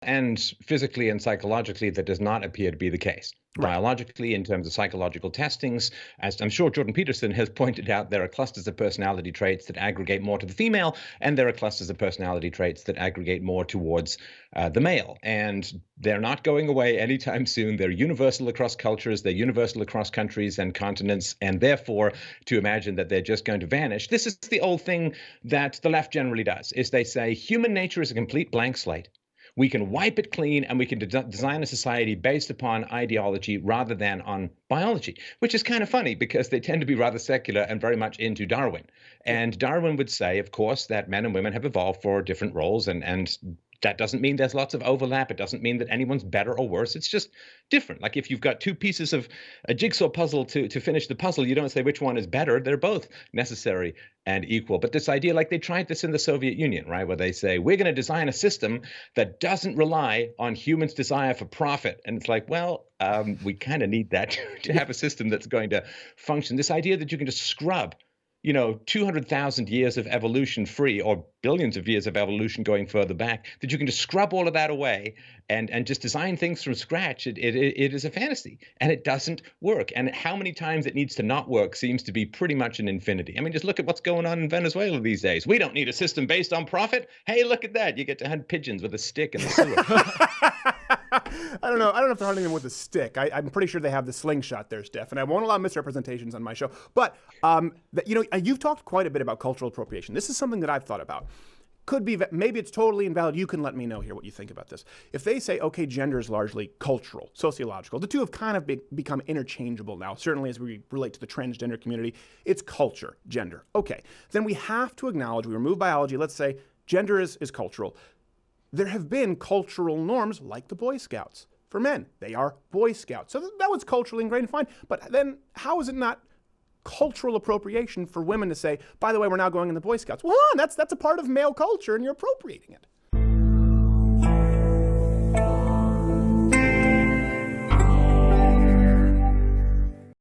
And physically and psychologically, that does not appear to be the case. Right. Biologically, in terms of psychological testings, as I'm sure Jordan Peterson has pointed out, there are clusters of personality traits that aggregate more to the female, and there are clusters of personality traits that aggregate more towards the male. And they're not going away anytime soon. They're universal across cultures, they're universal across countries and continents, and therefore, to imagine that they're just going to vanish, this is the old thing that the left generally does, is they say human nature is a complete blank slate. We can wipe it clean, and we can design a society based upon ideology rather than on biology, which is kind of funny because they tend to be rather secular and very much into Darwin. And Darwin would say, of course, that men and women have evolved for different roles, and that doesn't mean there's lots of overlap. It doesn't mean that anyone's better or worse. It's just different. Like if you've got two pieces of a jigsaw puzzle to finish the puzzle, you don't say which one is better. They're both necessary and equal. But this idea, like they tried this in the Soviet Union, right, where they say, we're going to design a system that doesn't rely on humans' desire for profit. And it's like, well, we kind of need that to have a system that's going to function. This idea that you can just scrub 200,000 years of evolution free, or billions of years of evolution going further back, that you can just scrub all of that away and just design things from scratch. It is a fantasy, and it doesn't work. And how many times it needs to not work seems to be pretty much an infinity. I mean, just look at what's going on in Venezuela these days. We don't need a system based on profit. Hey, look at that. You get to hunt pigeons with a stick in the sewer. I don't know if they're hunting them with a stick. I'm pretty sure they have the slingshot there, Steph, and I won't allow misrepresentations on my show. But, you've talked quite a bit about cultural appropriation. This is something that I've thought about. Could be, maybe it's totally invalid. You can let me know here what you think about this. If they say, okay, gender is largely cultural, sociological, the two have kind of become interchangeable now, certainly as we relate to the transgender community. It's culture, gender. Okay, then we have to acknowledge, we remove biology, let's say gender is cultural. There have been cultural norms like the Boy Scouts for men. They are Boy Scouts. So that was culturally ingrained, fine. But then how is it not cultural appropriation for women to say, by the way, we're now going in the Boy Scouts? Well, that's a part of male culture and you're appropriating it.